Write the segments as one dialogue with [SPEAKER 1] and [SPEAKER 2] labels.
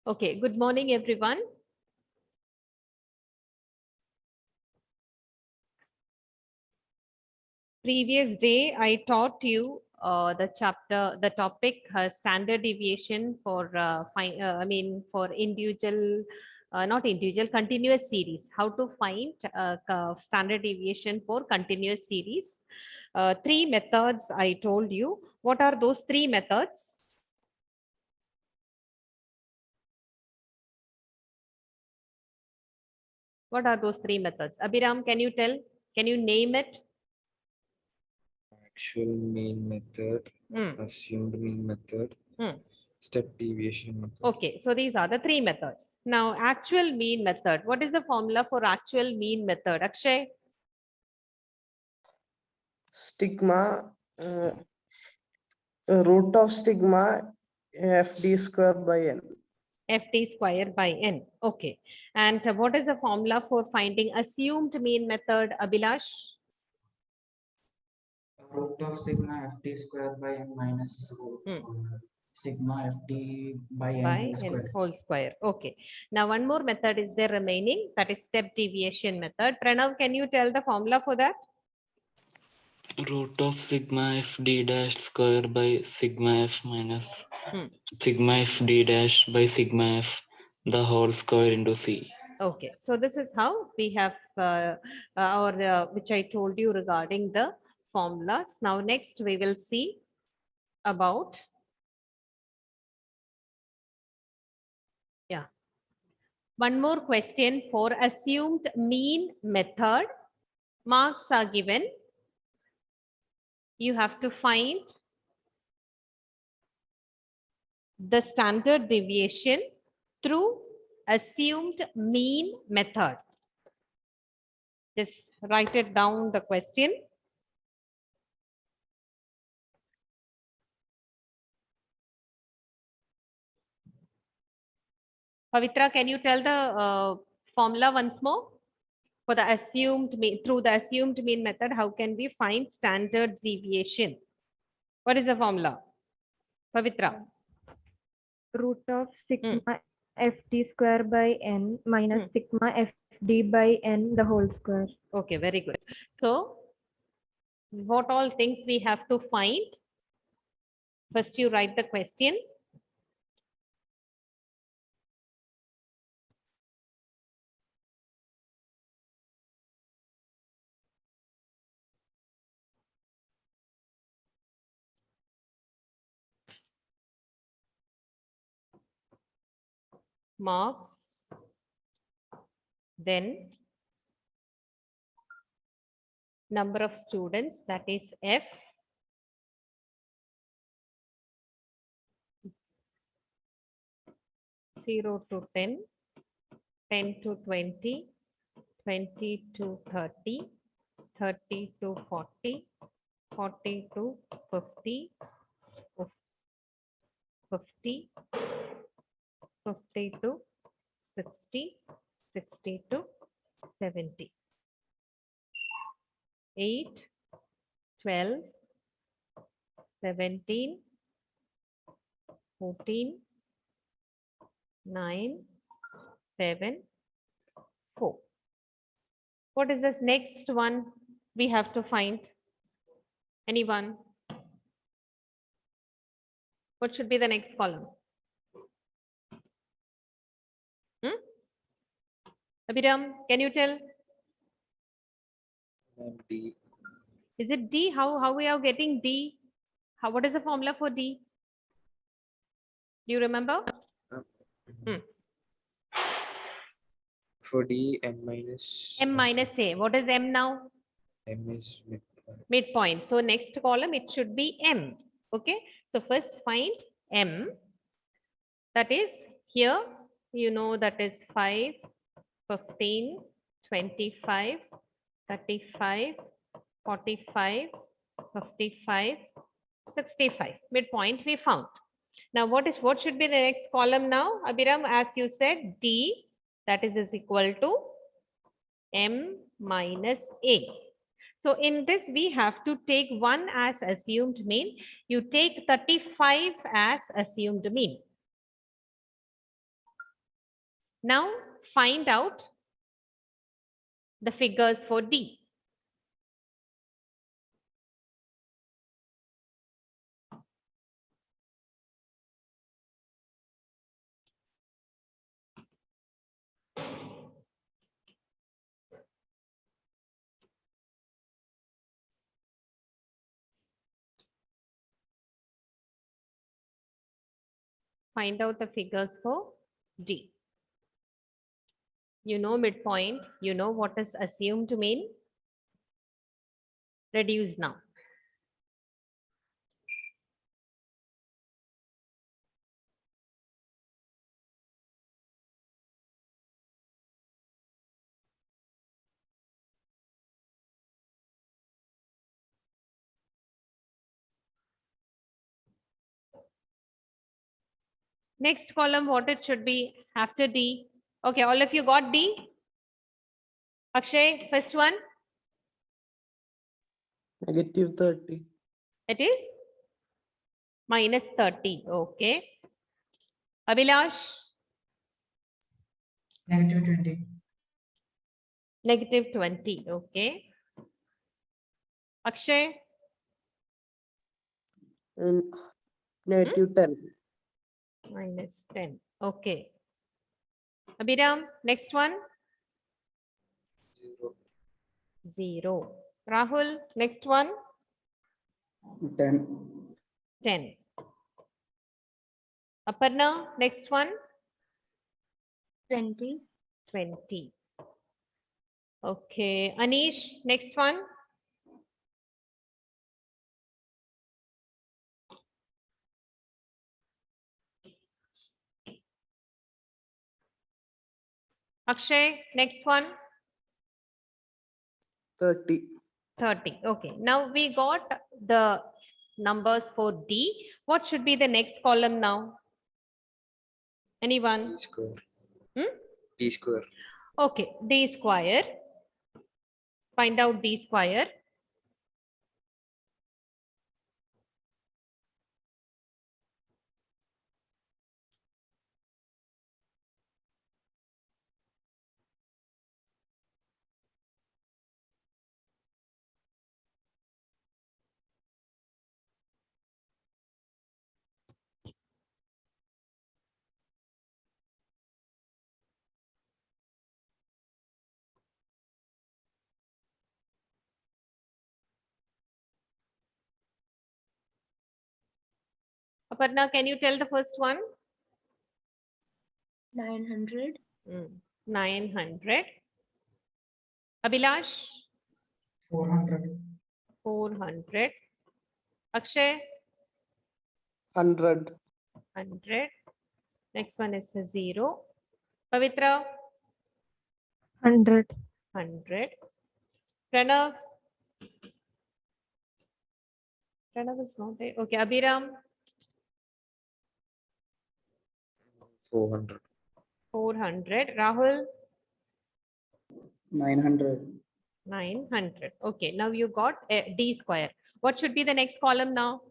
[SPEAKER 1] Okay, good morning, everyone. Previous day, I taught you the topic standard deviation for, for individual, not individual, continuous series. How to find standard deviation for continuous series. Three methods I told you. What are those three methods? What are those three methods? Abhiram, can you tell? Can you name it?
[SPEAKER 2] Actual mean method, assumed mean method, step deviation method.
[SPEAKER 1] Okay, so these are the three methods. Now, actual mean method. What is the formula for actual mean method? Akshay?
[SPEAKER 3] Sigma root of sigma FD square by n.
[SPEAKER 1] FT square by n. Okay. And what is the formula for finding assumed mean method, Abhilash?
[SPEAKER 4] Root of sigma FT square by n minus sigma FT by n square.
[SPEAKER 1] Whole square. Okay. Now, one more method is there remaining. That is step deviation method. Pranav, can you tell the formula for that?
[SPEAKER 5] Root of sigma f d dash square by sigma f minus sigma f d dash by sigma f the whole square into c.
[SPEAKER 1] Okay, so this is how we have which I told you regarding the formulas. Now next we will see about one more question for assumed mean method. Marks are given. You have to find the standard deviation through assumed mean method. Just write it down, the question. Pavitra, can you tell the formula once more? For the assumed mean, through the assumed mean method, how can we find standard deviation? What is the formula? Pavitra.
[SPEAKER 6] Root of sigma ft square by n minus sigma fd by n the whole square.
[SPEAKER 1] Okay, very good. So, what all things we have to find? First, you write the question. Marks, then number of students, that is F. Zero to 10, 10 to 20, 20 to 30, 30 to 40, 40 to 50, 50, 50 to 60, 60 to 70. 8, 12, 17, 14, 9, 7, 4. What is this next one we have to find? Anyone? What should be the next column? Abhiram, can you tell?
[SPEAKER 2] D.
[SPEAKER 1] Is it D? How we are getting D? What is the formula for D? Do you remember?
[SPEAKER 2] For D, M minus.
[SPEAKER 1] M minus A. What is M now?
[SPEAKER 2] M is midpoint.
[SPEAKER 1] Midpoint. So next column, it should be M. Okay. So first find M. That is here, you know, that is 5, 15, 25, 35, 45, 55, 65. Midpoint we found. Now what should be the next column now? Abhiram, as you said, D, that is equal to M minus A. So in this, we have to take 1 as assumed mean. You take 35 as assumed mean. Now find out the figures for D. Find out the figures for D. You know midpoint, you know what is assumed to mean. Reduce now. Next column, what it should be after D. Okay, all of you got D? Akshay, first one,
[SPEAKER 3] Negative 30.
[SPEAKER 1] it is minus 30. Okay. Abhilash,
[SPEAKER 4] Negative 20.
[SPEAKER 1] negative 20. Okay. Akshay,
[SPEAKER 3] And negative 10.
[SPEAKER 1] minus 10. Okay. Abhiram, next one,
[SPEAKER 2] 0.
[SPEAKER 1] 0. Rahul, next one,
[SPEAKER 4] 10.
[SPEAKER 1] 10. Aparna, next one,
[SPEAKER 6] 20.
[SPEAKER 1] 20. Okay. Anish, next one, Akshay, next one,
[SPEAKER 3] 30.
[SPEAKER 1] 30. Okay. Now we got the numbers for D. What should be the next column now? Anyone?
[SPEAKER 2] D square.
[SPEAKER 1] Hmm?
[SPEAKER 2] D square.
[SPEAKER 1] Okay. D square. Find out D square. Aparna, can you tell the first one?
[SPEAKER 6] 900.
[SPEAKER 1] 900. Abhilash,
[SPEAKER 4] 400.
[SPEAKER 1] 400. Akshay,
[SPEAKER 3] 100.
[SPEAKER 1] 100. Next one is a 0. Pavitra,
[SPEAKER 6] 100.
[SPEAKER 1] 100. Pranav. Pranav is not there. Okay. Abhiram,
[SPEAKER 2] 400.
[SPEAKER 1] 400. Rahul,
[SPEAKER 4] 900.
[SPEAKER 1] 900. Okay. Now you got a D square. What should be the next column now?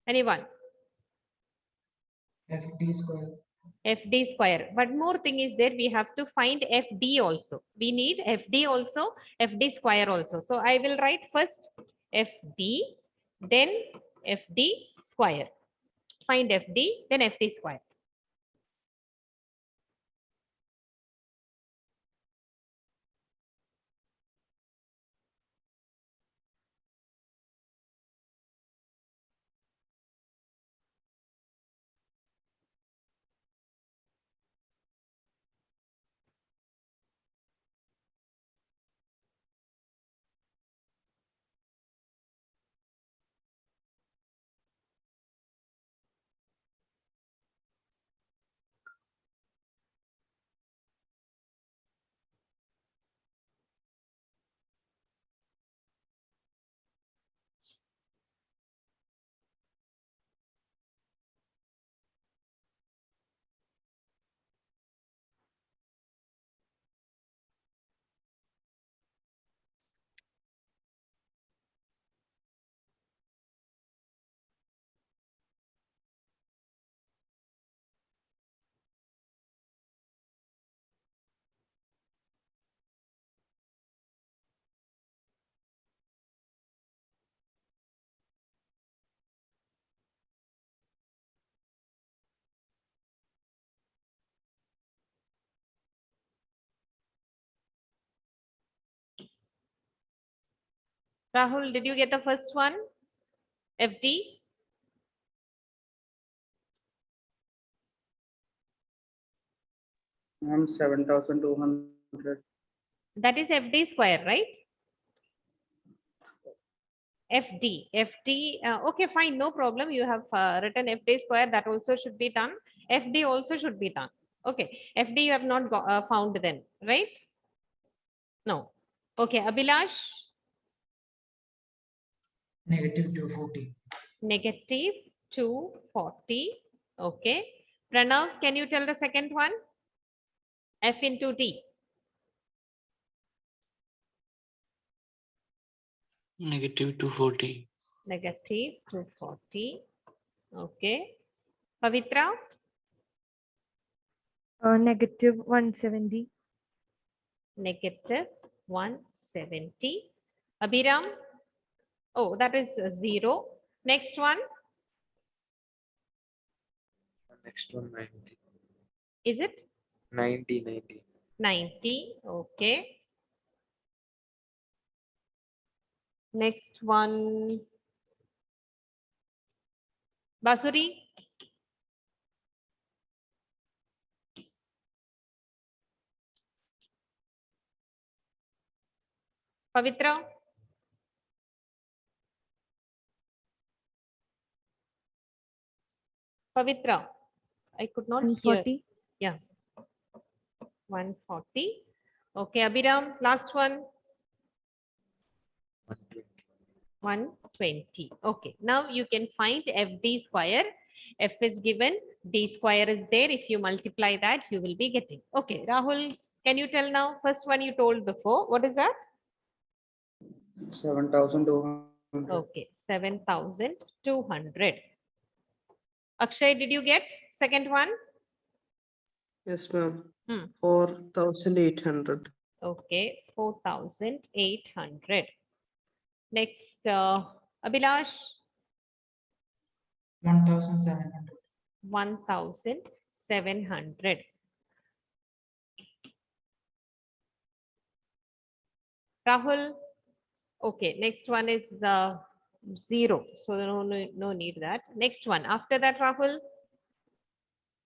[SPEAKER 1] Anyone?
[SPEAKER 4] FD square.
[SPEAKER 1] FD square. One more thing is there. We have to find FD also. We need FD also, FD square also. So I will write first FD, then FD square. Find FD, then FD square. Rahul, did you get the first one? FD?
[SPEAKER 4] Ma'am, 7,200.
[SPEAKER 1] That is FD square, right? FD, okay, fine, no problem. You have written FD square, that also should be done. FD also should be done. Okay, FD you have not found then, right? No. Okay, Abhilash,
[SPEAKER 4] Negative 240.
[SPEAKER 1] negative 240. Okay. Pranav, can you tell the second one? F into D.
[SPEAKER 5] Negative 240.
[SPEAKER 1] Negative 240. Okay. Pavitra,
[SPEAKER 6] Negative 170.
[SPEAKER 1] negative 170. Abhiram, oh, that is 0. Next one,
[SPEAKER 2] Next one 90.
[SPEAKER 1] is it
[SPEAKER 2] 90.
[SPEAKER 1] 90? Okay. Next one, Basuri, Pavitra, Pavitra, I could not hear.
[SPEAKER 6] 140.
[SPEAKER 1] Yeah. 140. Okay, Abhiram, last one,
[SPEAKER 2] 120.
[SPEAKER 1] 120. Okay, now you can find FD square. F is given, D square is there. If you multiply that, you will be getting. Okay, Rahul, can you tell now? First one you told before. What is that?
[SPEAKER 4] 7,200.
[SPEAKER 1] Okay, 7,200. Akshay, did you get second one?
[SPEAKER 3] Yes, ma'am.
[SPEAKER 1] Hmm.
[SPEAKER 3] 4,800.
[SPEAKER 1] Okay, 4,800. Next, Abhilash,
[SPEAKER 4] 1,700.
[SPEAKER 1] 1,700. Rahul, okay, next one is 0. So no need that. Next one. After that, Rahul,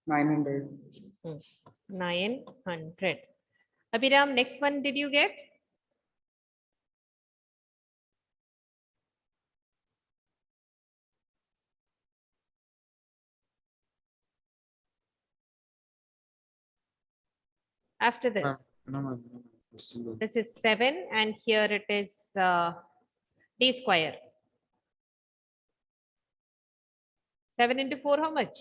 [SPEAKER 4] 900.
[SPEAKER 1] 900. Abhiram, next one did you get? After this.
[SPEAKER 2] No. Still
[SPEAKER 1] This is 7 and here it is D square. 7 into 4, how much?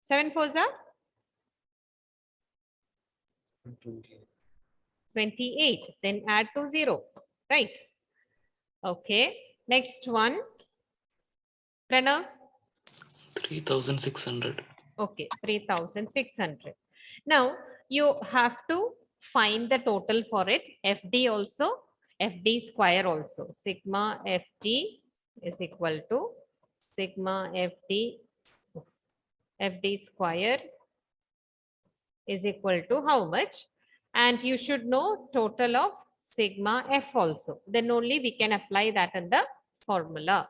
[SPEAKER 1] 7 4s are
[SPEAKER 2] 128.
[SPEAKER 1] 28. Then add to 0, right? Okay. Next one. Pranav.
[SPEAKER 5] 3,600.
[SPEAKER 1] Okay, 3,600. Now you have to find the total for it. FD also, FD square also. Sigma FD is equal to sigma FD square is equal to how much? And you should know total of sigma F also. Then only we can apply that in the formula.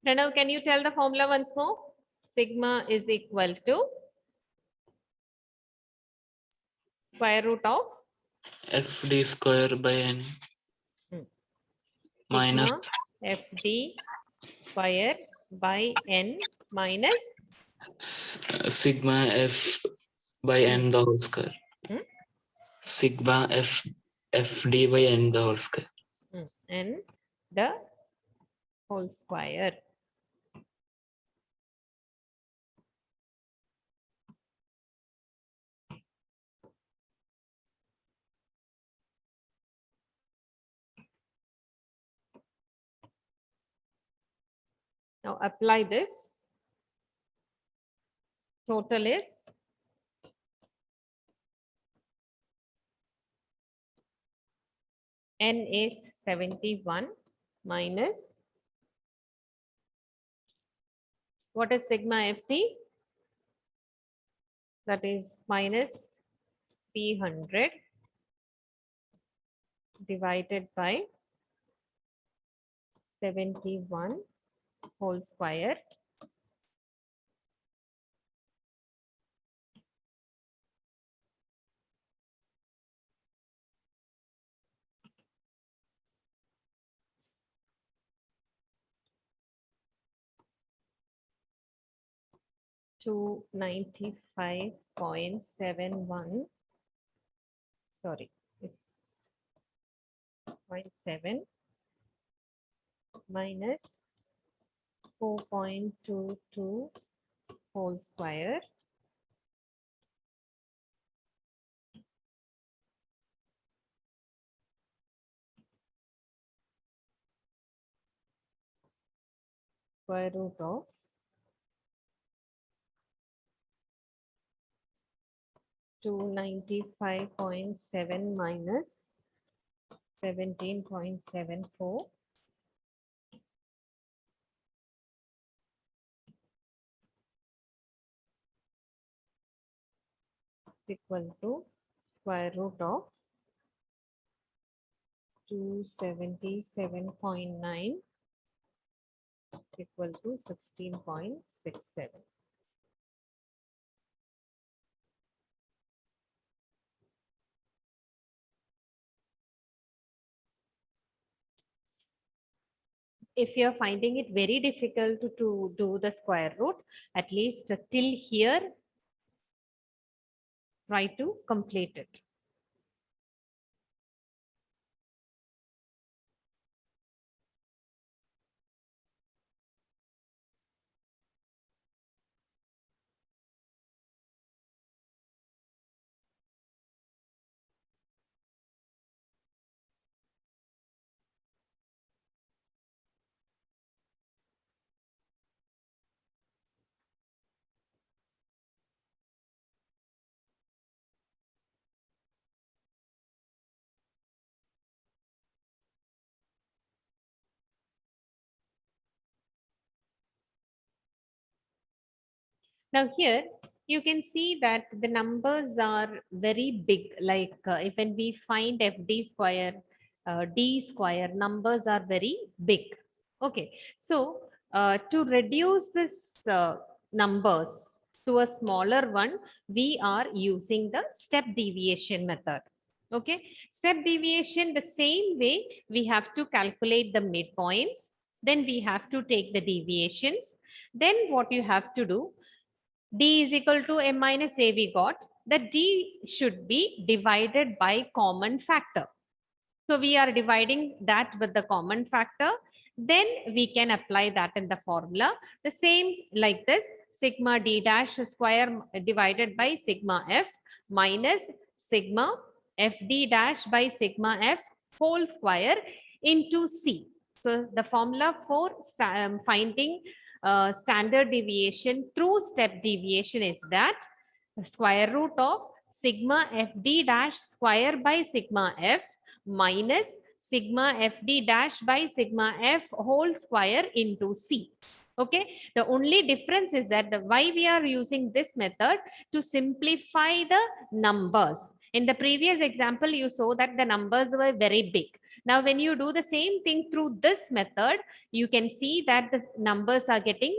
[SPEAKER 1] Pranav, can you tell the formula once more? Sigma is equal to square root of
[SPEAKER 5] FD square by N minus
[SPEAKER 1] sigma FD square by N minus
[SPEAKER 5] sigma F by N the whole square.
[SPEAKER 1] Hmm?
[SPEAKER 5] Sigma FD by N the whole square.
[SPEAKER 1] N the whole square. Now apply this. Total is n is 71 minus, what is sigma ft? That is minus 300 divided by 71 whole square to 95.71. Sorry, it's 0.7 minus 4.22 whole square square root of 295.7 minus 17.74 is equal to square root of 277.9 equal to 16.67. If you're finding it very difficult to do the square root, at least till here, try to complete it. Now here you can see that the numbers are very big, like when we find FD square, D square, numbers are very big. Okay, so to reduce this numbers to a smaller one, we are using the step deviation method. Okay, step deviation, the same way we have to calculate the midpoints, then we have to take the deviations. Then what you have to do, D is equal to M minus A we got, that D should be divided by common factor. So we are dividing that with the common factor. Then we can apply that in the formula. The same like this, sigma D dash square divided by sigma F minus sigma FD dash by sigma F whole square into C. So the formula for finding standard deviation through step deviation is that square root of sigma FD dash square by sigma F minus sigma FD dash by sigma F whole square into C. Okay, the only difference is that why we are using this method to simplify the numbers. In the previous example, you saw that the numbers were very big. Now, when you do the same thing through this method, you can see that the numbers are getting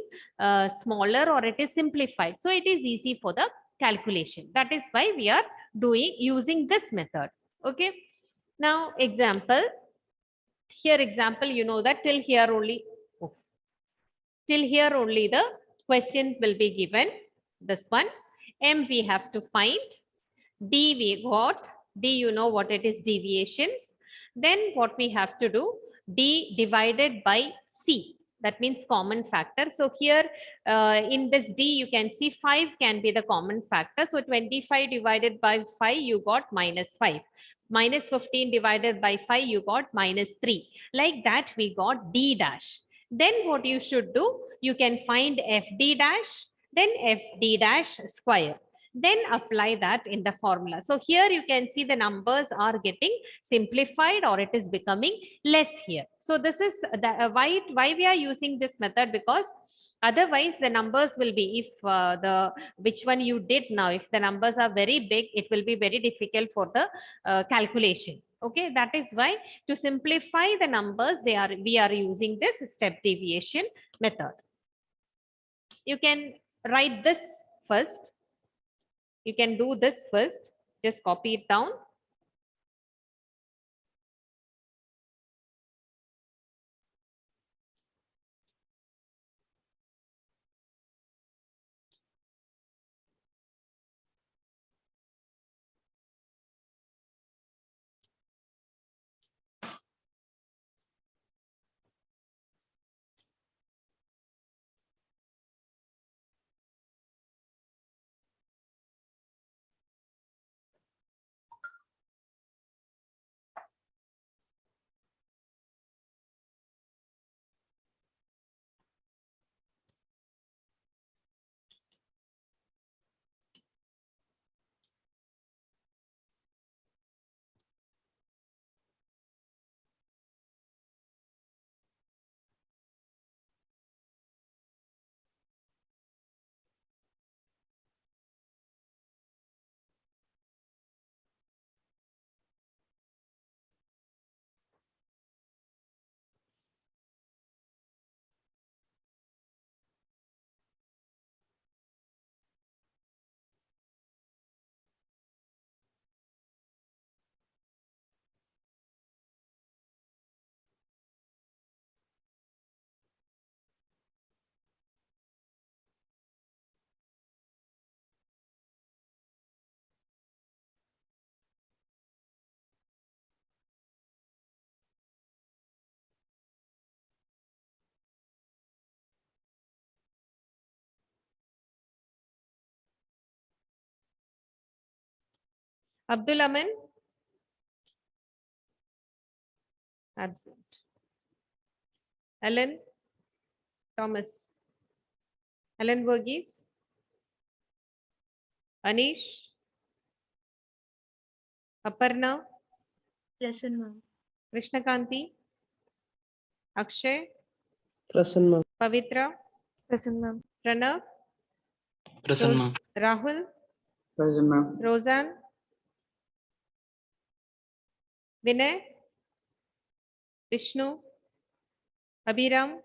[SPEAKER 1] smaller, or it is simplified. So it is easy for the calculation. That is why we are using this method. Okay. Now, example. Here example, you know that till here only the questions will be given. This one, M we have to find, D we got, D you know what it is, deviations. Then what we have to do, D divided by C, that means common factor. So here in this D you can see 5 can be the common factor. So 25 divided by 5 you got minus 5. Minus 15 divided by 5 you got minus 3. Like that we got D dash. Then what you should do, you can find FD dash, then FD dash square. Then apply that in the formula. So here you can see the numbers are getting simplified or it is becoming less here. So this is the, why we are using this method, because otherwise the numbers will be, if which one you did now, if the numbers are very big, it will be very difficult for the calculation. Okay, that is why to simplify the numbers, we are using this step deviation method. You can write this first. You can do this first. Just copy it down. Abdul Aman? Absent. Alan? Thomas? Alan Verghese? Anish? Aparna?
[SPEAKER 7] Present, ma'am.
[SPEAKER 1] Krishnakanti? Akshay?
[SPEAKER 3] Present, ma'am.
[SPEAKER 1] Pavitra?
[SPEAKER 6] Present, ma'am.
[SPEAKER 1] Pranav?
[SPEAKER 5] Present, ma'am.
[SPEAKER 1] Rahul?
[SPEAKER 4] Present, ma'am.
[SPEAKER 1] Roseanne? Vinay? Vishnu? Abhiram?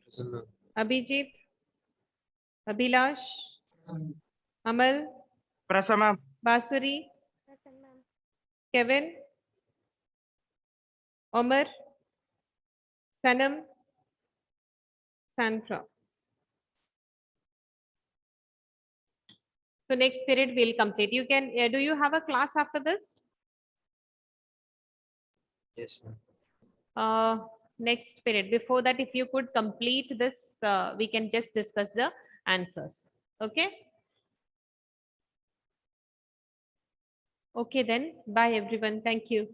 [SPEAKER 2] Present, ma'am.
[SPEAKER 1] Abhijit? Abhilash? Amal?
[SPEAKER 8] Present, ma'am.
[SPEAKER 1] Basuri? Kevin? Omar? Sanam? Sandra? So next period we'll complete. You can, do you have a class after this?
[SPEAKER 2] Yes, ma'am.
[SPEAKER 1] Next period. Before that, if you could complete this, we can just discuss the answers. Okay. Okay then. Bye everyone. Thank you.